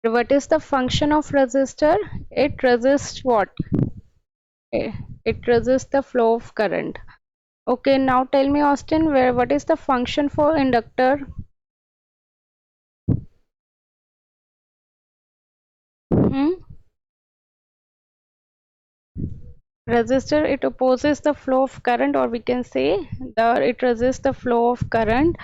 What is the function of resistor? It resists what? Eh, it resists the flow of current. Okay, now tell me, Austin, what is the function for inductor? Hmm? Resistor, it opposes the flow of current, or we can say it resists the flow of current.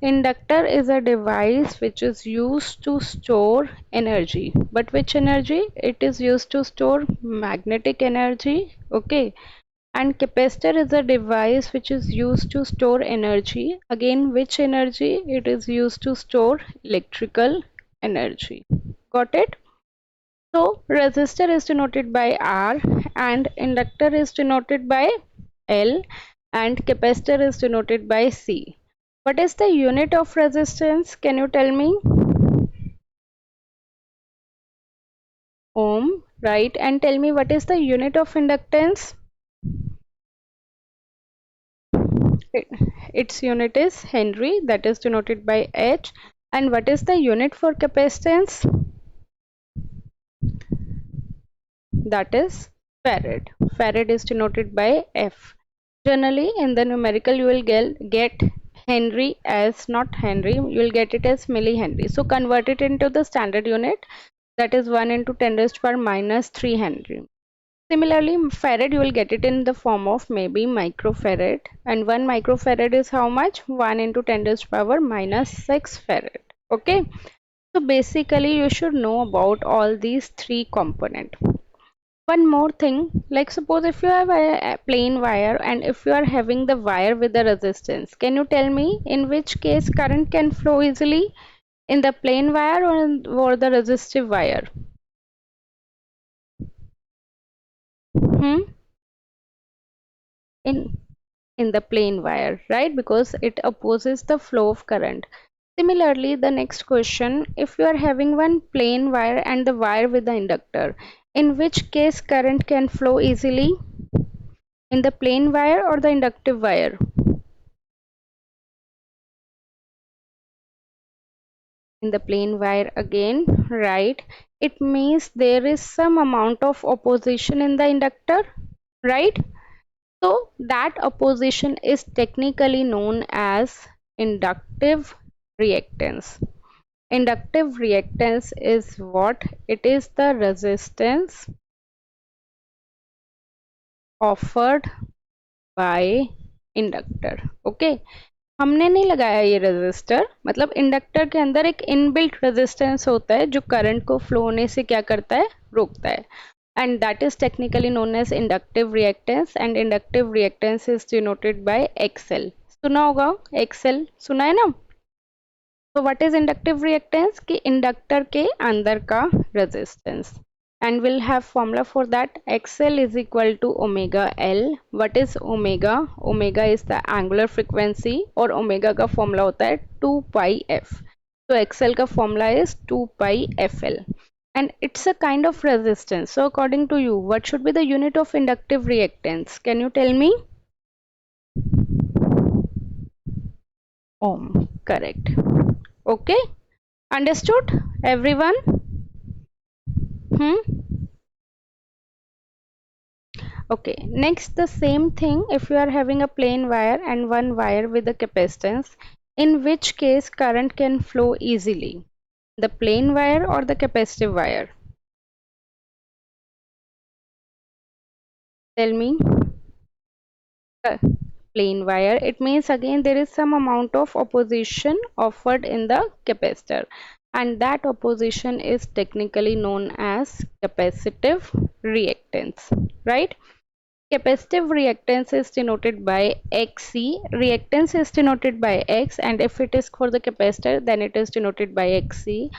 Inductor is a device which is used to store energy. But which energy? It is used to store magnetic energy. Okay. And capacitor is a device which is used to store energy. Again, which energy? It is used to store electrical energy. Got it? So resistor is denoted by R and inductor is denoted by L and capacitor is denoted by C. What is the unit of resistance? Can you tell me? Ohm, right? And tell me what is the unit of inductance? It- its unit is Henry, that is denoted by H. And what is the unit for capacitance? That is Farad. Farad is denoted by F. Generally, in the numerical, you will get Henry as not Henry, you will get it as millihenry. So convert it into the standard unit, that is 1 into 10 raised to power minus 3 Henry. Similarly, farad you will get it in the form of maybe microfarad, and 1 microfarad is how much? 1 into 10 raised to power minus 6 farad. Okay, so basically you should know about all these three components. One more thing, like suppose if you have a plain wire and if you are having the wire with the resistance, can you tell me in which case current can flow easily, in the plain wire or the resistive wire? Hmm? In the plain wire, right? Because it opposes the flow of current. Similarly, the next question, if you are having one plain wire and the wire with the inductor, in which case current can flow easily, in the plain wire or the inductive wire? In the plain wire again, right? It means there is some amount of opposition in the inductor, right? So that opposition is technically known as inductive reactance. Inductive reactance is what? It is the resistance offered by inductor. Okay, हमने नहीं लगाया ये resistor, मतलब inductor के अंदर एक inbuilt resistance होता है जो करंट को फ्लो होने से क्या करता है, रोकता है, and that is technically known as inductive reactance, and inductive reactance is denoted by XL. सुना होगा XL, सुना है ना? So what is inductive reactance? कि इंडक्टर के अंदर का resistance, and we'll have formula for that. XL is equal to omega L. What is omega? Omega is the angular frequency और omega का formula होता है 2 pi f. So XL का formula is 2 pi FL, and it's a kind of resistance. So according to you, what should be the unit of inductive reactance? Can you tell me? Ohm, correct. Okay, understood everyone? Hmm. Okay, next the same thing, if you are having a plain wire and one wire with a capacitance, in which case current can flow easily, the plain wire or the capacitive wire? Tell me. Uh, Plain wire, it means again there is some amount of opposition offered in the capacitor, and that opposition is technically known as capacitive reactance, right? Capacitive reactance is denoted by Xc, reactance is denoted by X, and if it is for the capacitor then it is denoted by Xc,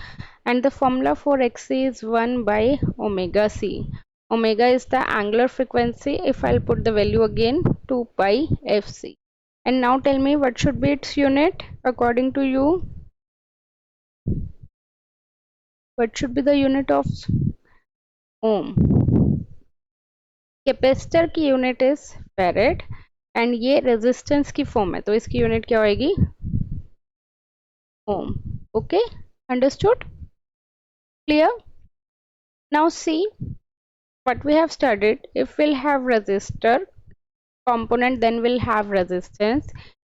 and the formula for Xc is 1 by omega c. Omega is the angular frequency. If I'll put the value again, 2 pi Fc. And now tell me what should be its unit according to you? What should be the unit of ohm? Capacitor की unit is farad and ये resistance की form है, तो इसकी unit क्या होगी? Ohm. Okay, understood? Clear? Now see what we have studied. If we'll have resistor component, then we'll have resistance.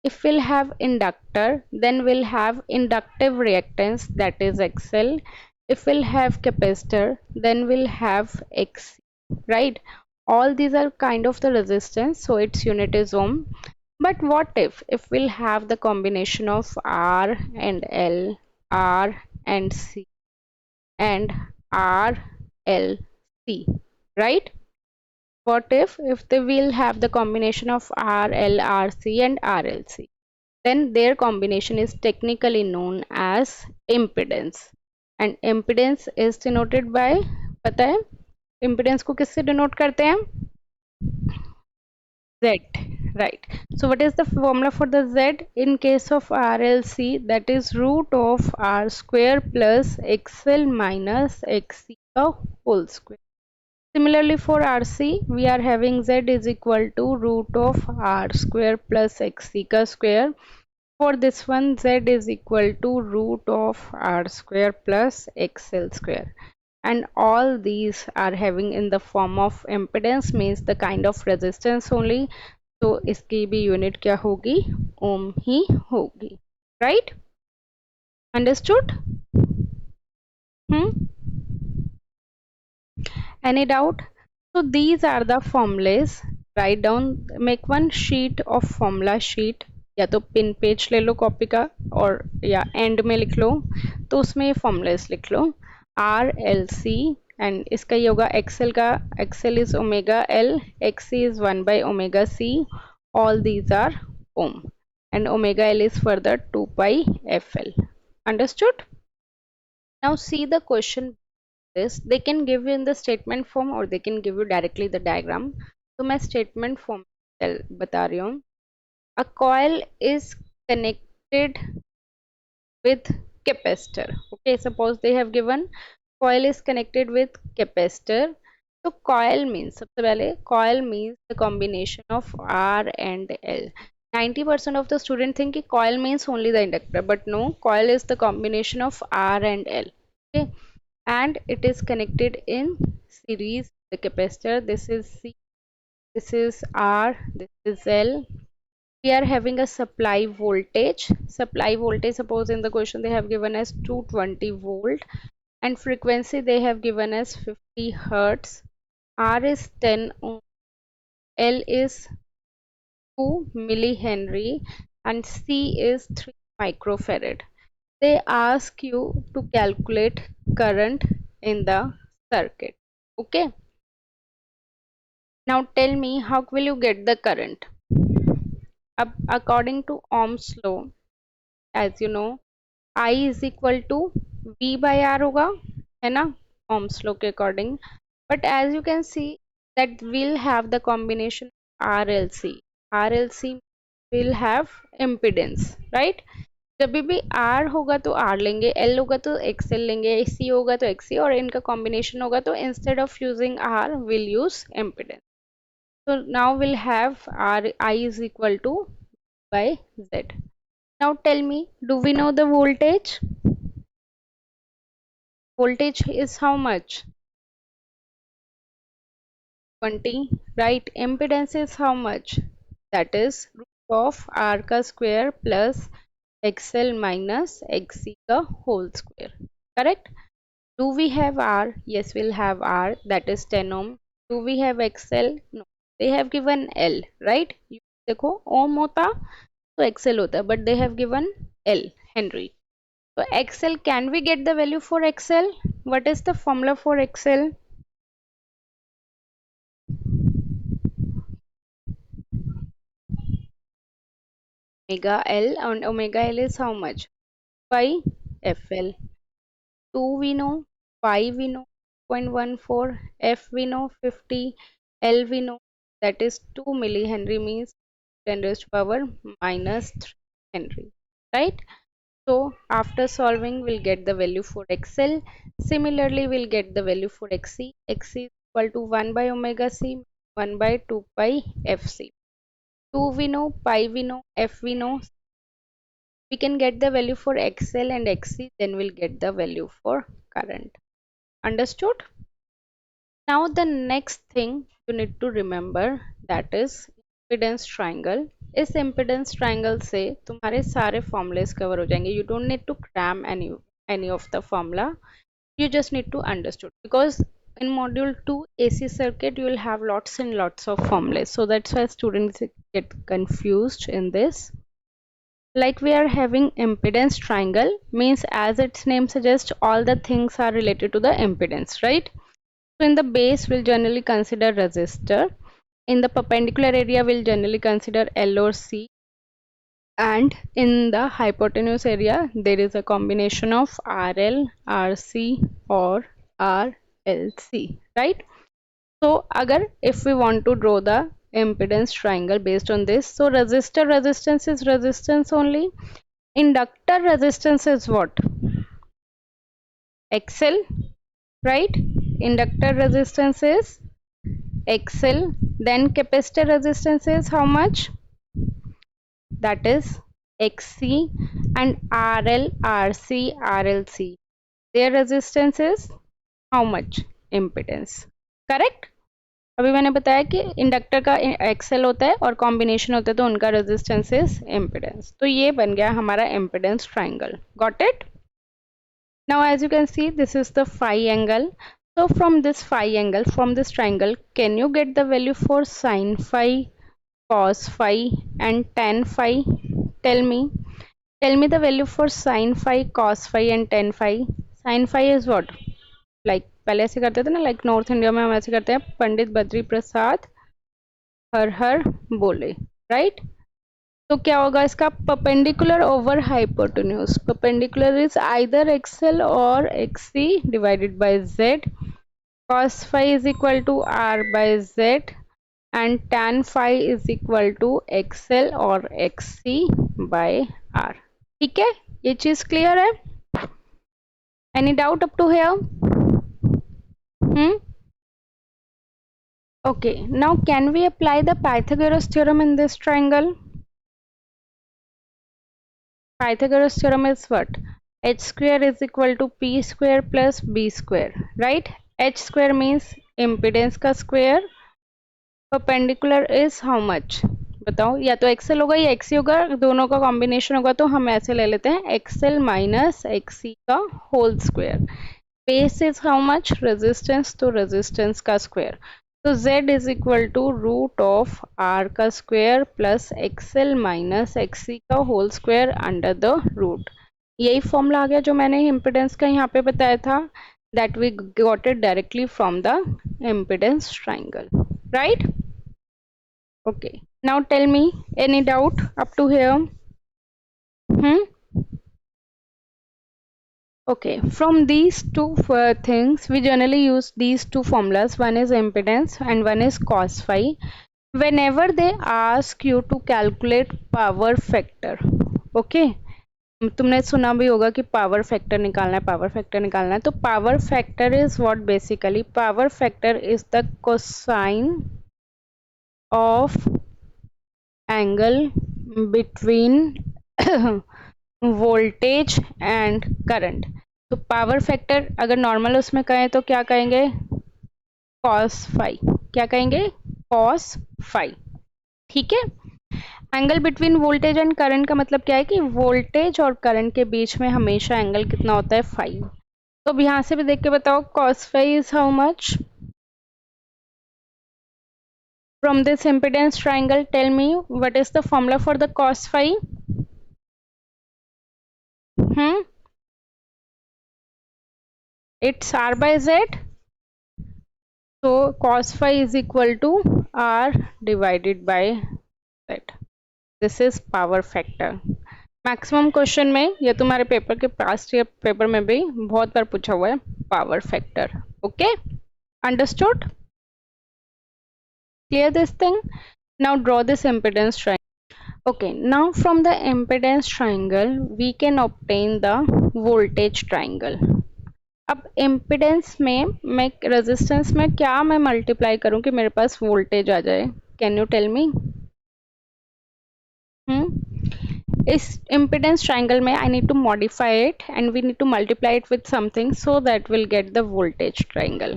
If we'll have inductor, then we'll have inductive reactance, that is XL. If we'll have capacitor, then we'll have XC, right? All these are kind of the resistance, so its unit is ohm. But what if we'll have the combination of R and L, R and C, and R, L, C, right? What if they will have the combination of RLRC and RLC? Then their combination is technically known as impedance. And impedance is denoted by, पता है impedance को किससे denote करते हैं? Z, right? So what is the formula for the Z in case of RLC? That is root of R square plus XL minus XC the whole square. Similarly for RC, we are having Z is equal to root of R square plus XC ka square. For this one, Z is equal to root of R square plus XL square. And all these are having in the form of impedance, means the kind of resistance only. तो इसकी भी unit क्या होगी? ओम ही होगी, right? Understood? Any doubt? So these are the formulas. Write down, make one sheet of formula sheet, या तो pin page ले लो copy का, और या एंड में लिख लो, तो उसमें ये फॉर्मूलाज लिख लो. आर एल सी, एंड इसका ये होगा एक्सएल का, XL is omega L, XC is 1 by omega c, all these are ohm, and omega l is further 2 pi fl. Understood? Now see the question. This they can give you in the statement form or they can give you directly the diagram. तो मैं statement form बता रही हूँ. A coil is connected with capacitor. Okay, suppose they have given coil is connected with capacitor. So coil means, सबसे पहले coil means the combination of R and L. 90% of the student think कि coil means only the inductor, but no, coil is the combination of R and L. Okay, and it is connected in series. The capacitor, this is C, this is R, this is L. We are having a supply voltage. Supply voltage, suppose in the question they have given as 220 volt, and frequency they have given as 50 hertz. R is 10 ohm, L is 2 millihenry, and C is 3 microfarad. They ask you to calculate current in the circuit. Okay, now tell me, how will you get the current? According to Ohm's law, as you know, I is equal to V by R होगा, है ना, Ohm's law के according. But as you can see that we'll have the combination RLC. RLC will have impedance, right? जब भी R होगा तो R लेंगे, L होगा तो XL लेंगे, C होगा तो XC, और इनका combination होगा तो instead of using R we'll use impedance. So now we'll have R I is equal to by Z. Now tell me, do we know the voltage? Voltage is how much? 20, right? Impedance is how much? That is root of R ka square plus XL minus XC ka whole square. Correct? Do we have R? Yes, we'll have R, that is 10 ohm. Do we have XL? No. They have given L, right? देखो ohm होता तो XL होता, but they have given L, Henry. So XL, can we get the value for XL? What is the formula for XL? Omega L, and omega L is how much? By FL. 2 we know, 5 we know, 0.14, F we know, 50, L we know, that is 2 millihenry, means 10 raised to power minus 3 Henry, right? So after solving, we'll get the value for XL. Similarly, we'll get the value for XC. XC is equal to 1 by omega C, 1 by 2 pi FC. 2 we know, pi we know, F we know. We can get the value for XL and XC, then we'll get the value for current. Understood. Now the next thing you need to remember that is impedance triangle. इस impedance triangle से तुम्हारे सारे formulas cover हो जाएंगे. You don't need to cram any of the formula. You just need to understood because in module 2 AC circuit you will have lots and lots of formulas, so that's why students get confused in this. Like we are having impedance triangle means, as its name suggests, all the things are related to the impedance, right? So in the base we'll generally consider resistor, in the perpendicular area we'll generally consider L or C, and in the hypotenuse area there is a combination of RL, RC or RLC, right? So agar if we want to draw the impedance triangle based on this, so resistor resistance is resistance only, inductor resistance is what? XL, right? Inductor resistance is XL. Then capacitor resistance is how much? That is XC. And RL, RC, RLC, their resistance is how much? Impedance. Correct? अभी मैंने बताया कि inductor का Excel होता है और combination होता है तो उनका रेजिस्टेंस इज इम्पिडेंस. तो ये बन गया हमारा impedance triangle. Got it? Now as you can see this is the phi angle. So from this phi angle, from this triangle, can you get the value for sin phi, cos phi and tan phi? Tell me. Tell me the value for sin phi, cos phi and tan phi. Sin phi is what? Like पहले ऐसे करते थे ना, like north India में हम ऐसे करते हैं, पंडित बद्री प्रसाद हर हर बोले, राइट? तो क्या होगा इसका? Perpendicular over hypotenuse. Perpendicular is either XL और XC divided by Z. cos phi is equal to r by z and tan phi is equal to xl or xc by r. ठीक है, ये चीज clear है? Any doubt up to here? Okay, now can we apply the Pythagoras theorem in this triangle? Pythagoras theorem is what? H square is equal to p square plus b square, right? H square means impedance का square, perpendicular is how much? बताओ, या तो XL होगा या XC होगा, दोनों का combination होगा, तो हम ऐसे ले लेते हैं XL माइनस XC का whole square. Base is how much? Resistance, तो रेजिस्टेंस का स्क्वायर. तो Z is equal to root of R का square plus XL minus XC का whole square under the root. यही फॉर्मूला आ गया जो मैंने इम्पिडेंस का यहाँ पे बताया था, that we got it directly from the impedance triangle, right? Okay, now tell me, any doubt up to here? Okay, from these two things we generally use these two formulas. One is impedance and one is cos phi. Whenever they ask you to calculate power factor, okay, तुमने सुना भी होगा कि power factor निकालना है, power factor निकालना है. तो power factor is what? Basically power factor is the cosine of angle between voltage and current. तो पावर फैक्टर अगर नॉर्मल उसमें कहें तो क्या कहेंगे? Cos phi. क्या कहेंगे? Cos phi. ठीक है. Angle between voltage and current का मतलब क्या है कि वोल्टेज और करंट के बीच में हमेशा एंगल कितना होता है? 5. तो अब यहां से भी देख के बताओ cos phi is how much? From this impedance triangle tell me what is the formula for the cos phi? It's r by z. So cos phi is equal to r divided by z. This is power factor. Maximum question में या तुम्हारे paper के past year paper में भी बहुत बार पूछा हुआ है power factor. Okay, understood? Clear this thing? Now draw this impedance triangle. Okay, now from the impedance triangle we can obtain the voltage triangle. अब इम्पिडेंस में मैं रेजिस्टेंस में क्या मैं मल्टीप्लाई करूं कि मेरे पास वोल्टेज आ जाए? Can you tell me? इस impedance triangle में I need to modify it and we need to multiply it with something so that we'll get the voltage triangle.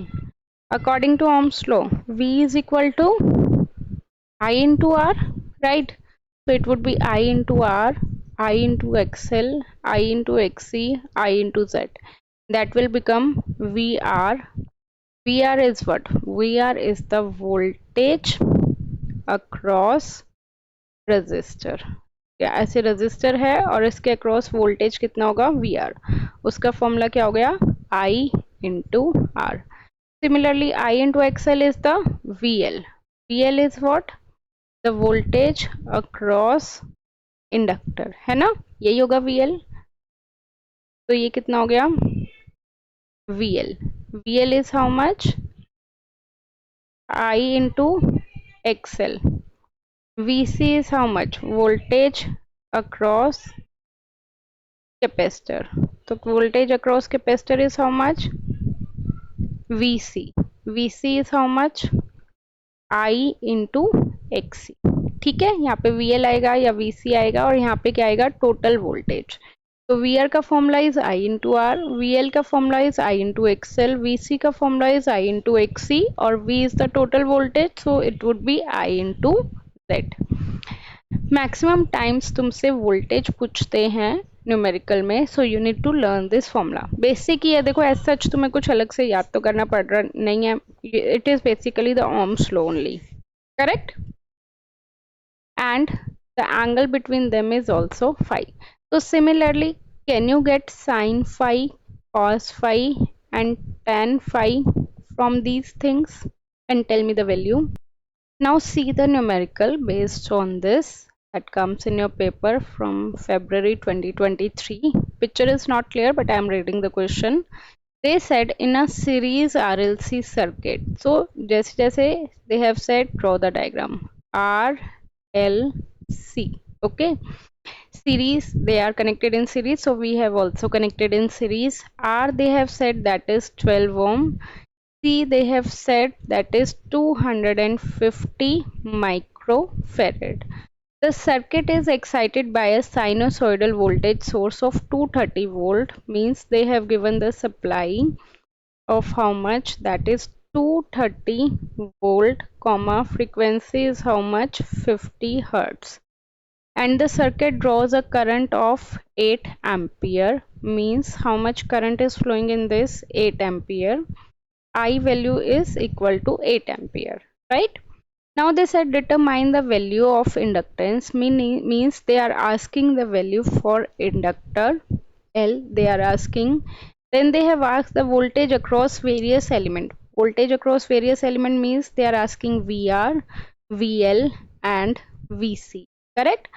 According to Ohm's law, V is equal to I into R, right? So it would be I into R, I into XL, I into XC, I into Z. That will become VR. VR is what? VR is the voltage across resistor. या ऐसे register है और इसके across voltage कितना होगा we are, उसका formula क्या हो गया I into R. Similarly I into XL is the VL. VL is what? The voltage across inductor, है ना, यही होगा वीएल. तो ये कितना हो गया VL. VL is how much? I into XL. VC is how much? Voltage across capacitor. So voltage across capacitor is how much? VC. VC is how much? I into XC. ठीक है, यहाँ पे VL आएगा या VC आएगा और यहाँ पे क्या आएगा टोटल वोल्टेज. तो VR का formula is I into R, VL का formula is I into XL, VC का formula is I into XC और V is the total voltage, so it would be I into Z. Maximum times तुमसे voltage पूछते हैं numerical में, so you need to learn this formula. Basic ही है, देखो as such तुम्हें कुछ अलग से याद तो करना पड़ रहा नहीं है. It is basically the ohm's law only, correct? And the angle between them is also phi. तो similarly can you get sine phi, cos phi and tan phi from these things and tell me the value? Now see the numerical based on this that comes in your paper from February 2023. Picture is not clear, but I am reading the question. They said in a series RLC circuit. So just they have said, draw the diagram. RLC. Okay. Series, they are connected in series. So we have also connected in series. R, they have said that is 12 ohm. C, they have said that is 250 microfarad. The circuit is excited by a sinusoidal voltage source of 230 volt, means they have given the supply of how much, that is 230 volt, comma frequency is how much, 50 hertz, and the circuit draws a current of 8 ampere, means how much current is flowing in this, 8 ampere. I value is equal to 8 ampere, right? Now they said determine the value of inductance, means they are asking the value for inductor L, they are asking. Then they have asked the voltage across various element. Voltage across various element means they are asking VR, VL and VC, correct?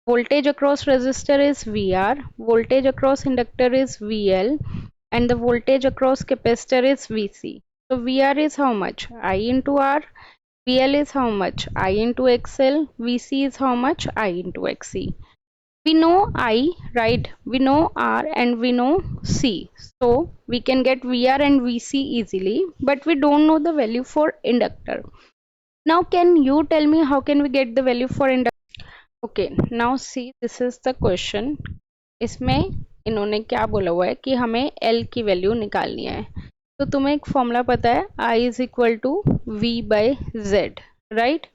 Voltage across resistor is VR, voltage across inductor is VL, and the voltage across capacitor is VC. So VR is how much? I into R. VL is how much? I into XL. VC is how much? I into XC. We know I, right? We know R and we know C. So we can get VR and VC easily, but we don't know the value for inductor. Now can you tell me how can we get the value for inductor? Okay, now see, this is the question. इसमें इन्होंने क्या बोला हुआ है कि हमें L की value निकालनी है. तो तुम्हें एक फॉर्मूला पता है, I is equal to V by Z, right?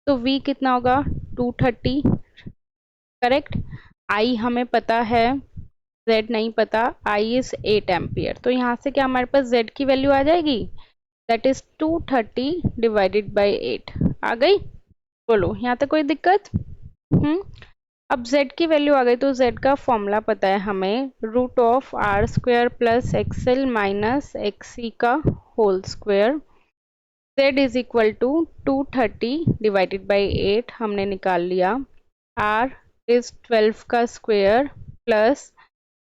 तो V कितना होगा 230, करेक्ट? I हमें पता है, Z नहीं पता, I इज 8 एम्पियर. तो यहाँ से क्या हमारे पास Z की वैल्यू आ जाएगी, दैट इज 230 डिवाइडेड बाई 8. आ गई? बोलो, यहाँ तक कोई दिक्कत? अब z की वैल्यू आ गई, तो z का फॉर्मूला पता है हमें, root of R square plus XL minus XC का whole square. z is equal to 230 divided by 8 हमने निकाल लिया. r इज 12 का square plus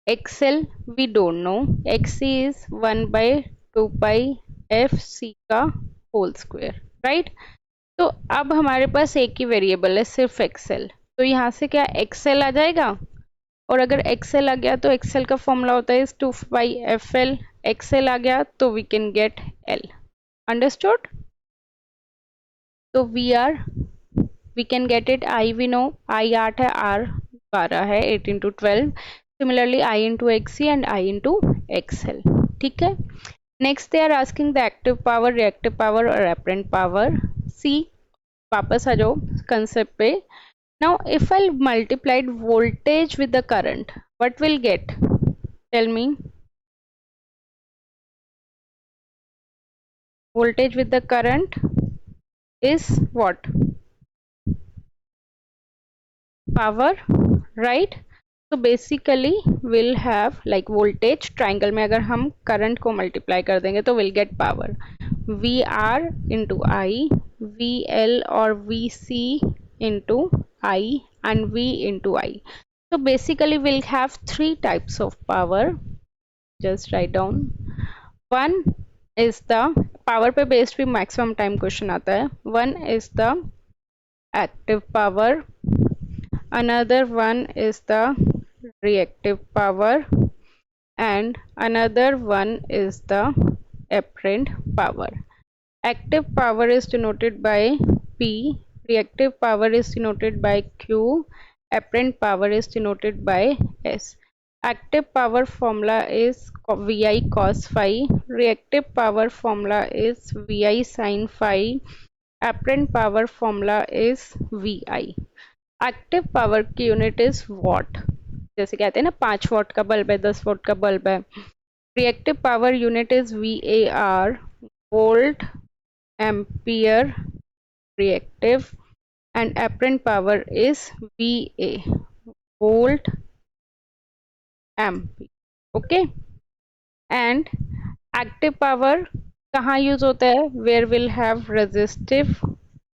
XL we don't know, XC is 1 by 2 pi F C का whole square, right? तो अब हमारे पास एक ही वेरिएबल है, सिर्फ एक्सएल. तो यहाँ से क्या एक्सएल आ जाएगा, और अगर एक्सएल आ गया तो एक्सएल का फॉर्मूला होता है 2 बाई एफ एल. एक्सएल आ गया तो we can get L. Understood? तो we can get it. I we know, I 8 है, आर 12 है, 8 into 12, similarly I into X and I into XL. ठीक है, next they are asking the active power, reactive power और apparent power. See, वापस आ जाओ concept पे। Now if I multiplied voltage with the current, what will get? Tell me. Voltage with the current is what? Power, right? So basically we'll have like voltage triangle में अगर हम current को multiply कर देंगे तो we'll get power VR into I, VL और VC into I and V into I. So basically we'll have three types of power. Just write down. One is the power पे based भी maximum time question आता है. One is the active power, another one is the reactive power, and another one is the apparent power. Active power is denoted by P, reactive power is denoted by Q, apparent power is denoted by S. Active power formula is VI cos phi, reactive power formula is VI sin phi, apparent power formula is VI. Active power की unit is what, जैसे कहते हैं ना 5 what का bulb है, 10 what का bulb है। Reactive power unit is VAR, volt ampere reactive, and apparent power is VA, volt ampere. Okay, and active power कहाँ यूज होता है? Where will have resistive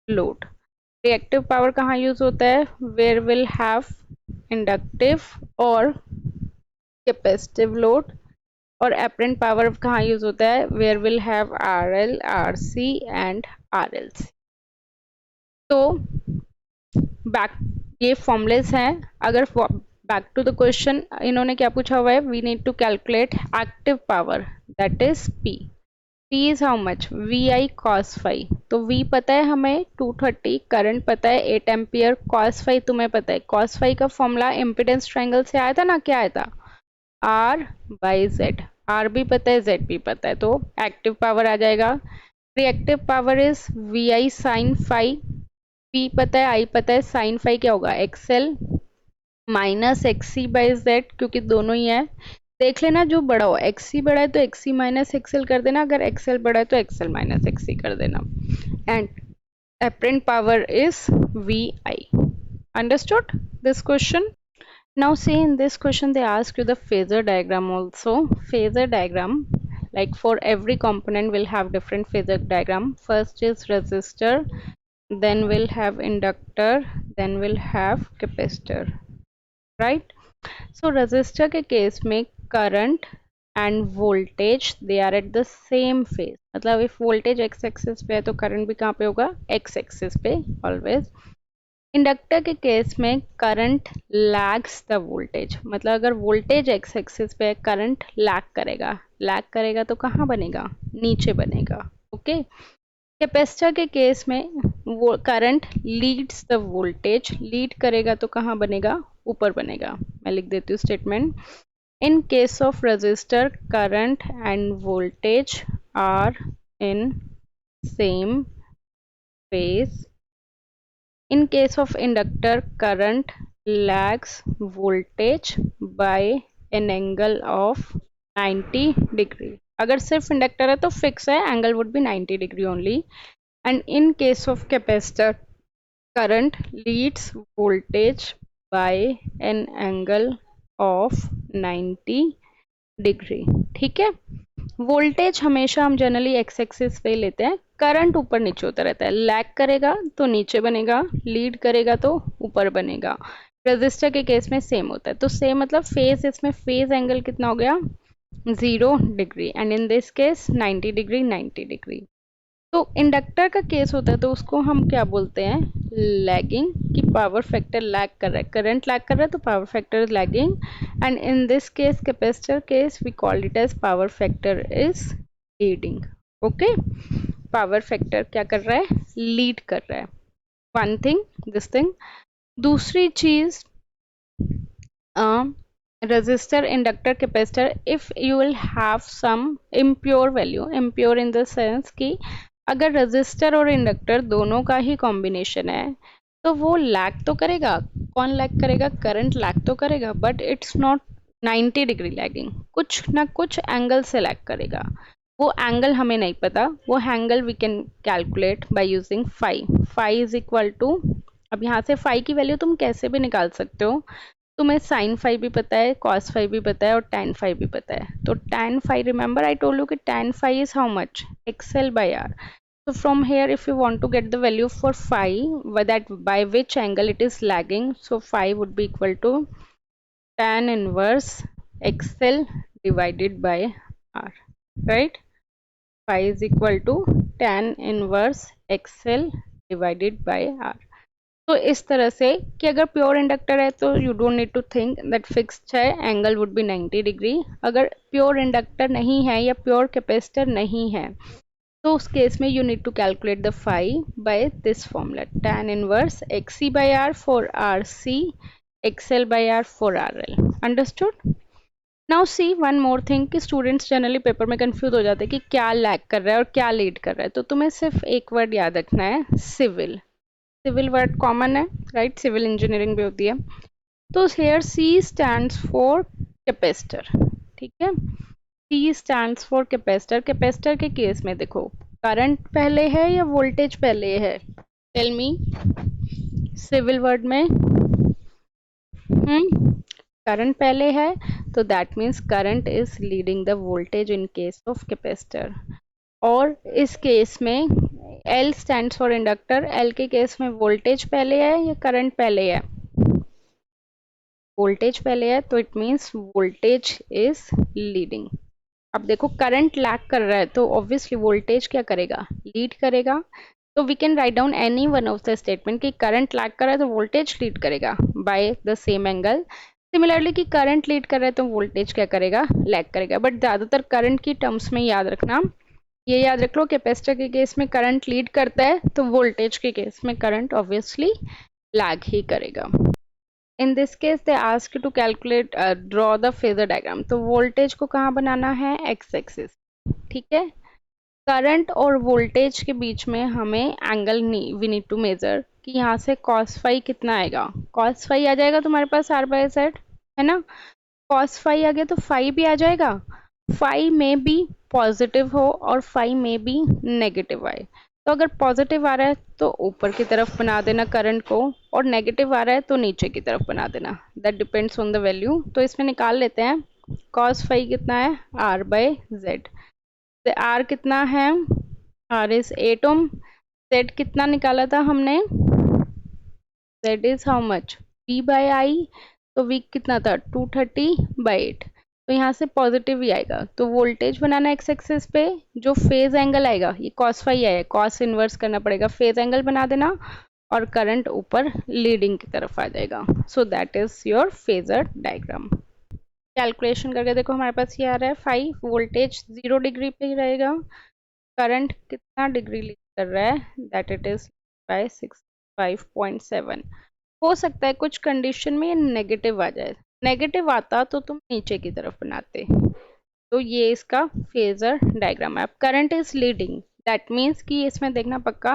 load. Reactive power कहाँ use होता है? Where will have inductive और capacitive load. और apparent power कहाँ use होता है? Where will have RL, RC and RLC. तो बैक ये फॉर्मुलेस हैं। अगर बैक टू द क्वेश्चन, इन्होंने क्या पूछा हुआ है? We need to calculate active power, that is P. P इज हाउ मच? VI cos phi. तो V पता है हमें 230, करंट पता है 8 एम्पियर, cos phi तुम्हें पता है। cos phi का फॉर्मूला इम्पिडेंस ट्रायंगल से आया था ना, क्या आया था? R by Z. R भी पता है, Z भी पता है, तो एक्टिव पावर आ जाएगा। Reactive power is VI sin phi. P पता है, I पता है, साइन फाई क्या होगा? XL minus XC by Z, क्योंकि दोनों ही है। देख लेना जो बड़ा हो, XC बड़ा है तो XC माइनस XL कर देना, अगर XL बड़ा है तो XL माइनस XC कर देना। And apparent power is VI. Understood this question? Now see, in this question they ask you the phasor diagram also. Phasor diagram, like for every component will have different phasor diagram. First is resistor, then we'll have inductor, then we'll have capacitor, right? So resistor के case में current and voltage they are at the same phase. मतलब if voltage x axis पे है तो current भी कहाँ पे होगा? x axis पे always. इंडक्टर के केस में करंट लैग्स द वोल्टेज, मतलब अगर वोल्टेज एक्स एक्सिस पे करंट लैग करेगा तो कहाँ बनेगा? नीचे बनेगा। ओके, कैपेसिटर के केस में वो current leads the voltage, lead करेगा तो कहाँ बनेगा? ऊपर बनेगा। मैं लिख देती हूँ statement. In case of resistor current and voltage are in same phase. In case of inductor, current lags voltage by an angle of 90 degree. अगर सिर्फ इंडक्टर है तो फिक्स है, angle would be 90 degree only. And in case of capacitor, current Leeds voltage bye an angle of 90 degree. ठीक है, voltage हमेशा हम generally x axis पे लेते हैं, करंट ऊपर नीचे होता रहता है। लैग करेगा तो नीचे बनेगा, लीड करेगा तो ऊपर बनेगा। रेजिस्टर के केस में सेम होता है, तो सेम मतलब फेज, इसमें फेज एंगल कितना हो गया? 0 degree, and in this case 90 degree 90 degree. तो इंडक्टर का केस होता है तो उसको हम क्या बोलते हैं? लैगिंग, कि पावर फैक्टर लैग कर रहा है, करंट लैग कर रहा है तो power factor is lagging. And in this case capacitor case we call it as power factor is leading. Okay, power factor क्या कर रहा है? लीड कर रहा है. One thing, this thing. दूसरी चीज, resistor, inductor, capacitor, if you will have some impure value, impure in the sense कि अगर resistor और inductor दोनों का ही combination है तो वो lag तो करेगा। कौन lag करेगा? करंट lag तो करेगा, but it's not 90 degree lagging, कुछ ना कुछ एंगल से lag करेगा। वो एंगल हमें नहीं पता, वो angle we can calculate by using phi. Phi is equal to, अब यहाँ से फाई की वैल्यू तुम कैसे भी निकाल सकते हो। तुम्हें साइन फाई भी पता है, कॉस फाई भी पता है और टैन फाई भी पता है। तो tan phi, remember I told you कि tan phi is how much? XL by R. So from here, if you want to get the value for phi, that by which angle it is lagging, so phi would be equal to tan inverse XL divided by R, right? Phi is equal to tan inverse XL divided by R. तो इस तरह से कि अगर pure inductor है तो you don't need to think that fixed है angle would be 90 degree. अगर प्योर इंडक्टर नहीं है या प्योर कैपेसिटर नहीं है तो उस केस में you need to calculate the phi by this formula, tan inverse XC by R for RC, XL by R for RL। Understood? Now see one more thing कि students generally paper में confuse हो जाते हैं कि क्या lag कर रहा है और क्या लीड कर रहा है। तो तुम्हें सिर्फ एक वर्ड याद रखना है, सिविल। सिविल वर्ड कॉमन है, राइट? सिविल इंजीनियरिंग भी होती है। तो here C stands for capacitor, ठीक है? C stands for capacitor. Capacitor के केस में देखो, करंट पहले है या वोल्टेज पहले है? टेल मी, सिविल वर्ड में करंट पहले है, तो that means current is leading the voltage in case of capacitor. और इस केस में L stands for inductor. L के केस में वोल्टेज पहले है या करंट पहले है? वोल्टेज पहले है, तो it means voltage is leading. अब देखो करंट लैग कर रहा है तो ऑब्वियसली वोल्टेज क्या करेगा? लीड करेगा। तो we can write down any one of the statement कि करंट लैग कर रहा है तो वोल्टेज लीड करेगा by the same angle. Similarly कि करंट लीड कर रहा है तो वोल्टेज क्या करेगा? लैग करेगा। बट ज़्यादातर करंट की टर्म्स में याद रखना, ये याद रख लो, कैपेसिटर के केस में करंट लीड करता है तो वोल्टेज के केस में करंट ऑब्वियसली लैग ही करेगा। In this case they ask to calculate, draw the phasor diagram. तो वोल्टेज को कहाँ बनाना है? एक्स एक्सिस, ठीक है? करंट और वोल्टेज के बीच में हमें angle we need to measure कि यहाँ से कॉस फाई कितना आएगा। कॉस फाई आ जाएगा तुम्हारे पास आर बाय जेड, है ना? कॉस फाई आ गया तो फाई भी आ जाएगा। फाई में भी पॉजिटिव हो और फाई में भी नेगेटिव आए। तो अगर पॉजिटिव आ रहा है तो ऊपर की तरफ बना देना करंट को, और नेगेटिव आ रहा है तो नीचे की तरफ बना देना। That depends on the value. तो इसमें निकाल लेते हैं। कॉस फाई कितना है? Are bye Z. आर कितना है? Are is 8 Om. जेड कितना निकाला था हमने? Z is how much? V by I. तो वी कितना था? 230/8। तो यहाँ से पॉजिटिव ही आएगा। तो वोल्टेज बनाना एक्स एक्सिस पे, जो फेज एंगल आएगा, ये कॉस फाई आया है, कॉस इनवर्स करना पड़ेगा, फेज एंगल बना देना, और करंट ऊपर लीडिंग की तरफ आ जाएगा। So that is your phasor diagram. Calculation करके देखो, हमारे पास ये आ रहा है 5 वोल्टेज 0 डिग्री पे ही रहेगा। करंट कितना डिग्री लीड कर रहा है? That it is by 65.7। हो सकता है कुछ कंडीशन में ये नेगेटिव आ जाए। नेगेटिव आता तो तुम नीचे की तरफ बनाते। तो ये इसका फेजर डायग्राम है। अब current is leading, that means कि इसमें देखना पक्का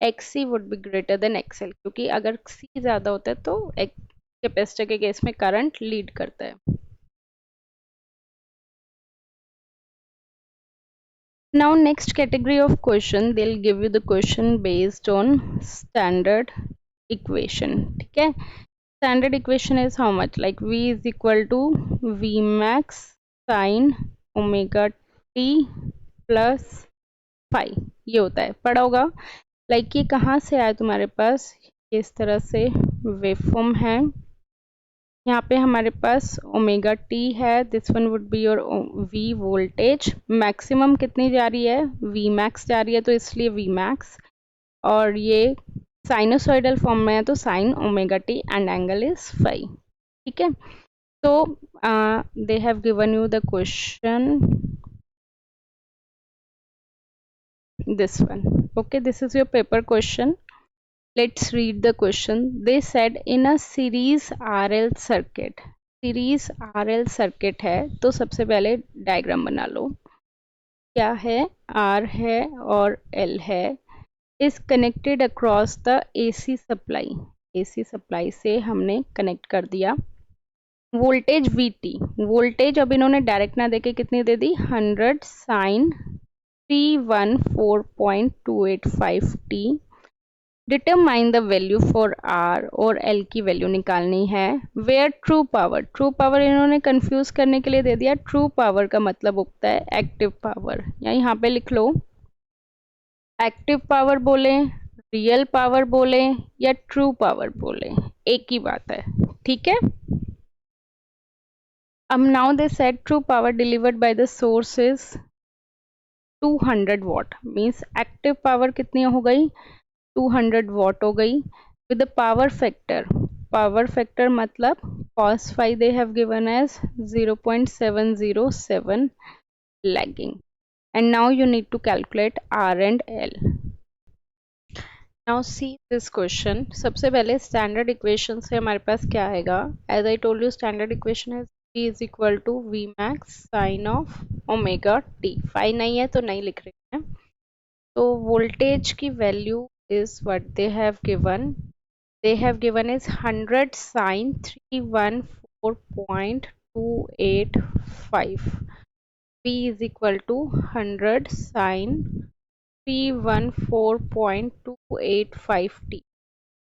XC would be greater than XL, क्योंकि अगर C ज़्यादा होता है तो कैपेसिटर के केस में करंट लीड करता है। Now next category of question, they'll give you the question based on standard equation, ठीक है? Standard equation is how much? Like V is equal to V max sin omega t plus phi, ये होता है, पढ़ा होगा। Like ये कहाँ से आया तुम्हारे पास? इस तरह से वेवफॉर्म है। यहाँ पे हमारे पास ओमेगा टी है, this one would be your V voltage. Maximum कितनी जा रही है? वी मैक्स जा रही है, तो इसलिए वी मैक्स। और ये साइनोसॉइडल फॉर्म में है तो sine omega t and angle is phi, ठीक है? तो they have given you the question this one, okay? This is your paper question. Let's read the question. They said in a series RL circuit. Series RL circuit है तो सबसे पहले diagram बना लो. क्या है? R है और L है. Is connected across the AC supply. AC supply से हमने कनेक्ट कर दिया. Voltage VT. वोल्टेज अब इन्होंने डायरेक्ट ना देके कितनी दे दी? 100 sine 314.285 t. Determine the value for R और L की वैल्यू निकालनी है. Where true power. True power इन्होंने कंफ्यूज करने के लिए दे दिया. ट्रू पावर का मतलब होता है एक्टिव पावर. या यहाँ पे लिख लो एक्टिव पावर बोले, रियल पावर बोले या ट्रू पावर बोले, एक ही बात है. ठीक है. अब now they said true power delivered by the source is 200 what. Means active power कितनी हो गई? 200 वॉट हो गई. With the power factor. Power factor मतलब cos phi they have given as 0.707 lagging. And now you need to calculate R and L. Now see this question. सबसे पहले standard equation से हमारे पास क्या आएगा? As I told you, standard equation है P is equal to V max sin of omega t. phi नहीं है तो नहीं लिख रहे हैं. तो वोल्टेज की value is what they have given. They have given is 100 sin 314.285. P is equal to 100 sin 314.285 t.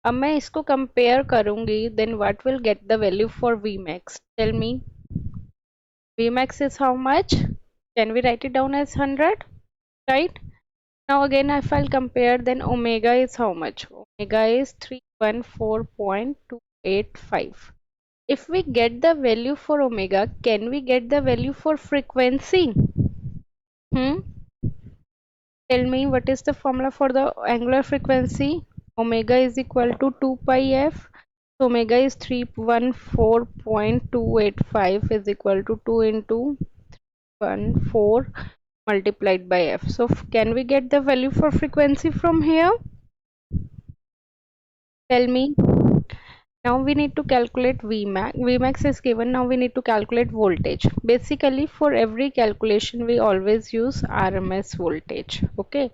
अब मैं इसको कंपेयर करूंगी. Then what will get the value for Vmax? Tell me. Vmax is how much? Can we write it down as 100? Right? Now again if I'll compare, then omega is how much? Omega is 314.285. If we get the value for omega, can we get the value for frequency? Tell me what is the formula for the angular frequency? Omega is equal to 2 pi f. So omega is 314.285 is equal to 2 into 14 multiplied by f. So can we get the value for frequency from here? Tell me. Now we need to calculate Vmax. Vmax is given. Now we need to calculate voltage. Basically for every calculation we always use RMS voltage. Okay.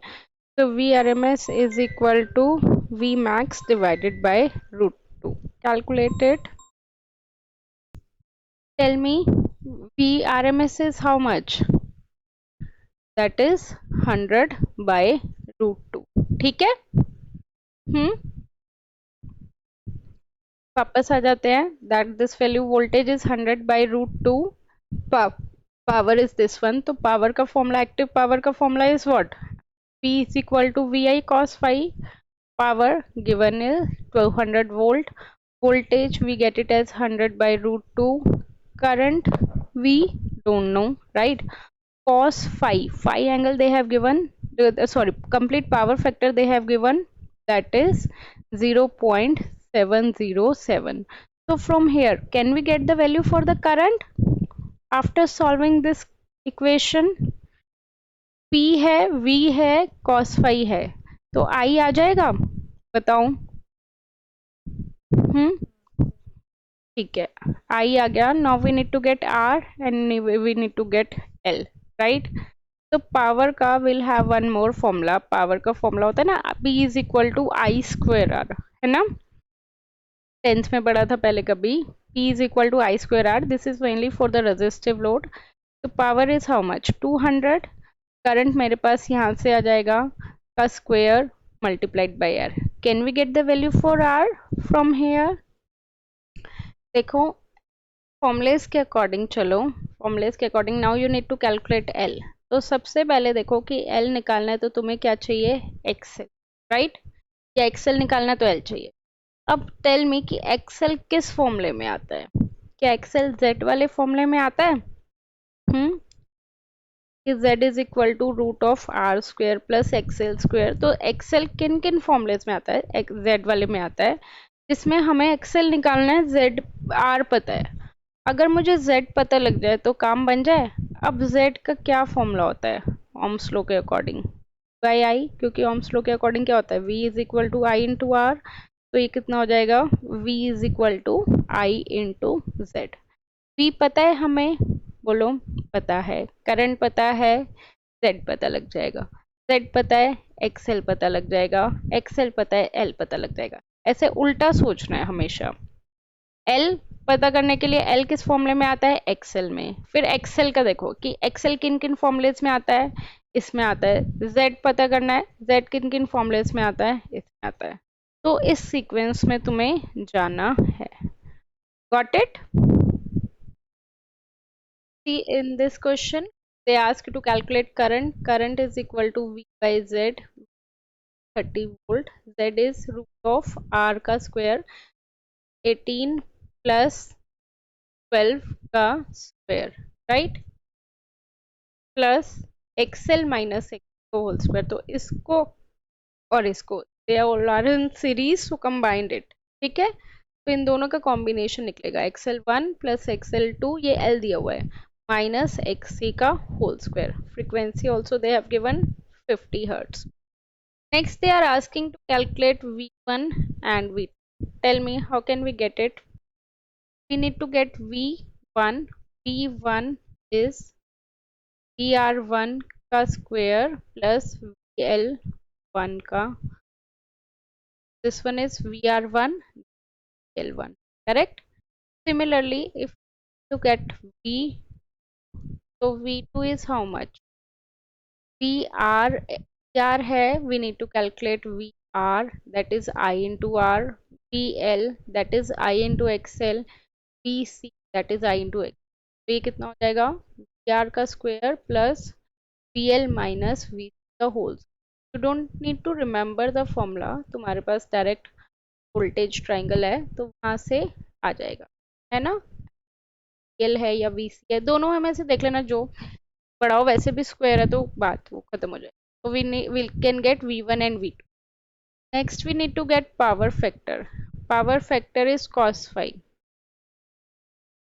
So Vrms is equal to Vmax divided by root 2. Calculate it. Tell me Vrms is how much? That is 100 by root 2. ठीक है. वापस आ जाते हैं. That this value voltage is 100 by root 2. Power is this one. तो power का formula, active power का formula is what? P is equal to VI cos phi. Power given is 1200 volt. Voltage we get it as 100 by root 2. Current we don't know, right? Cos phi. Phi angle they have given. Sorry, complete power factor they have given. That is 0.707. So from here, can we get the value for the current? After solving this equation, P है, V है, cos phi है, तो I आ जाएगा. बताओ. ठीक है, I आ गया. Now we need to get R and we need to get L, right? तो पावर का will have one more formula. Power का फॉर्मूला होता है ना P is equal to I square R, है ना. 10th में पढ़ा था पहले कभी. P is equal to I square R. This is mainly for the resistive load. तो power is how much? 200. Current मेरे पास यहाँ से आ जाएगा का square multiplied by R. Can we get the value for are from here? देखो formulas के अकॉर्डिंग चलो. फॉर्मूलेस के according now you need to calculate L. तो सबसे पहले देखो कि एल निकालना है तो तुम्हें क्या चाहिए? Excel, right? या एक्सेल निकालना तो एल चाहिए. अब टेल मी कि एक्सेल किस फॉर्मूले में आता है? क्या एक्सेल जेड वाले फॉर्मूले में आता है? कि z is equal to root of r square plus XL square. तो एक्सेल किन किन फॉर्मूलेस में आता है? जेड वाले में आता है जिसमें हमें एक्सेल निकालना है. जेड आर पता है. अगर मुझे z पता लग जाए तो काम बन जाए. अब z का क्या फॉर्मूला होता है ओम्स लॉ के अकॉर्डिंग? बाई आई, क्योंकि ओम्स लॉ के अकॉर्डिंग क्या होता है, v is equal to I into R, तो ये कितना हो जाएगा, v is equal to I into Z. v पता है हमें, बोलो, पता है, करंट पता है, z पता लग जाएगा, z पता है, xl पता लग जाएगा, xl पता है, l पता लग जाएगा। ऐसे उल्टा सोचना है हमेशा। l पता करने के लिए l किस फॉर्मूले में आता है, एक्सेल में। फिर एक्सेल का देखो कि एक्सेल किन किन फॉर्मूलेस में आता है, इसमें आता है। z पता करना है, z किन किन फॉर्मूलेस में आता है, इसमें आता है। तो इस सीक्वेंस में तुम्हें जाना है। Got it? See, in this question they ask you to calculate current is equal to v by z, 30 volt, z is root of r का स्क्वायर 18 प्लस 12 का square, right, plus XL minus X का whole square. तो इसको और इसको they are in series to combined it, ठीक है। तो इन दोनों का कॉम्बिनेशन निकलेगा XL1 प्लस XL2, ये L दिया हुआ है, माइनस XC का whole square. Frequency also they have given 50 hertz. Next they are asking to calculate V1 and V2। Tell me how can we get it? We need to get V1। V1 is VR1 का square plus VL1 का, this one is VR1 L1, correct? Similarly, if you get V, so V2 is how much? VR है, we need to calculate VR, that is I into R, VL, that is I into XL, VC, that is I into X। तो ये कितना हो जाएगा, VR का square plus VL minus VC का whole. You don't need to remember the formula, तुम्हारे पास direct voltage triangle है तो वहां से आ जाएगा, है ना। एल है या वीसी है, दोनों में से देख लेना, जो बड़ा हो, वैसे भी स्क्वायर है तो बात वो खत्म हो जाए। तो we can get V1 and V2। Next we need to get power factor. Power factor is cos phi।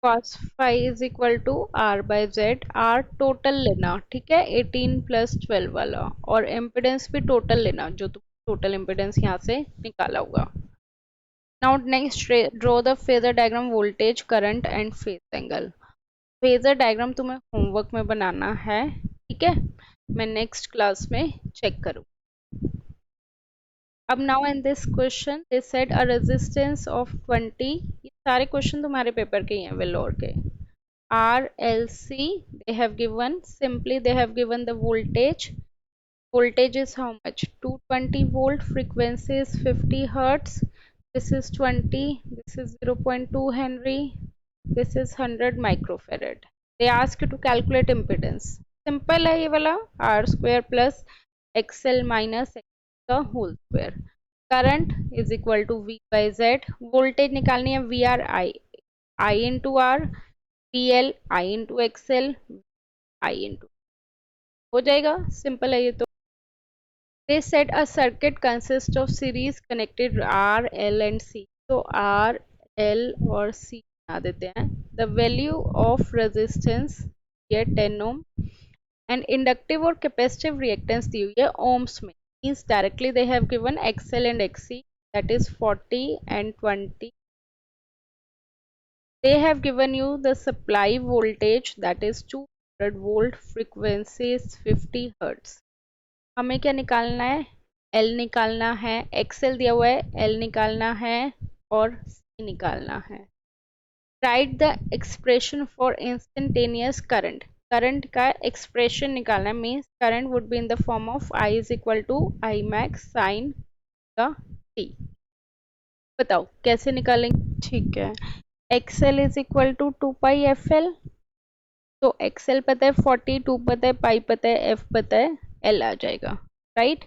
cos phi is equal to R by Z। R total लेना, ठीक है, 18 प्लस 12 वाला, और इम्पिडेंस भी टोटल लेना, जो तुम total impedance यहाँ से निकाला होगा। Now next draw the phasor diagram, voltage, current and phase angle। phasor diagram तुम्हें होमवर्क में बनाना है, ठीक है, मैं नेक्स्ट क्लास में चेक करूँ। अब now in this question they said a resistance of 20, ये सारे क्वेश्चन तुम्हारे पेपर के ही हैं, वेलोर के। RLC they have given, simply they have given the voltage, voltage is how much, 220 volt, frequency is 50 hertz, this is 20, this is 0.2 henry, this is 100 microfarad। they ask you to calculate impedance, simple है ये वाला, r square plus xl minus x का whole square। current is equal to v by z, voltage निकालनी है vr I into r, vl I into xl, I into, हो जाएगा, simple है ये तो। They said a circuit consists of series connected R, L and C। तो R, L और C बना देते हैं। The value of resistance ये 10 ohm and inductive और capacitive reactance दी हुई है ohms में। Means directly they have given XL and XC, that is 40 and 20। They have given you the supply voltage, that is 200 volt, frequency is 50 hertz। हमें क्या निकालना है, L निकालना है, XL दिया हुआ है, L निकालना है और C निकालना है। Write the expression for instantaneous current. Current का एक्सप्रेशन निकालना है, means current would be in the form of I is equal to I max sine का T। बताओ कैसे निकालेंगे, ठीक है। XL is equal to 2 pi FL, तो XL पता है 40, 2 पता है, पाई पता है, F पता है, L आ जाएगा, राइट।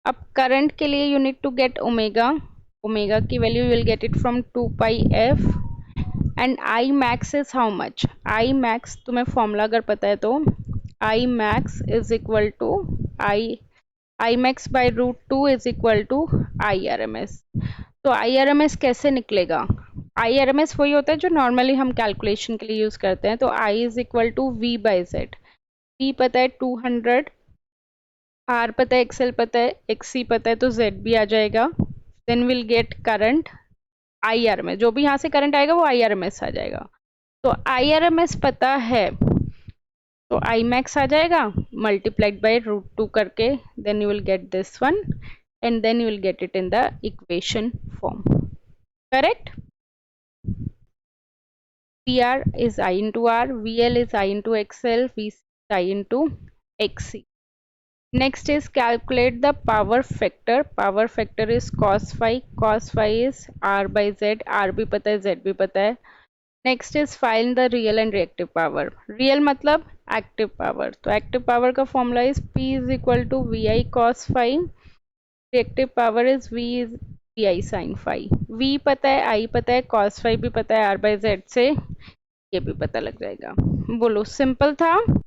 अब करंट के लिए you need to get omega, omega की value you will get it from 2 pi F and I max is how much, I max तुम्हें फॉर्मूला अगर पता है तो I max is equal to I max by √2 is equal to IRMS। तो IRMS कैसे निकलेगा, IRMS वही होता है जो नॉर्मली हम कैलकुलेशन के लिए यूज करते हैं। तो I is equal to V by Z। V पता है 200 आर पता है, एक्सएल पता है, एक्सी पता है, तो जेड भी आ जाएगा। Then will get current I R M S, जो भी यहाँ से करंट आएगा वो आई आर एम एस आ जाएगा। तो आई आर एम एस पता है तो आई मैक्स आ जाएगा मल्टीप्लाइड बाय √2 करके, then you will get this one and then you will get it in the equation form. Correct? VR is I into R, VL is I into XL, VC is I into XC. Next is calculate the power factor. Power factor is cos phi. Cos phi is R by Z. R भी पता है, Z भी पता है. Next is find the real and reactive power. Real मतलब active power. तो active power का formula is P is equal to VI cos phi. Reactive power is V is VI sin phi. V पता है, I पता है, cos phi भी पता है R by Z से, ये भी पता लग जाएगा। बोलो, सिंपल था?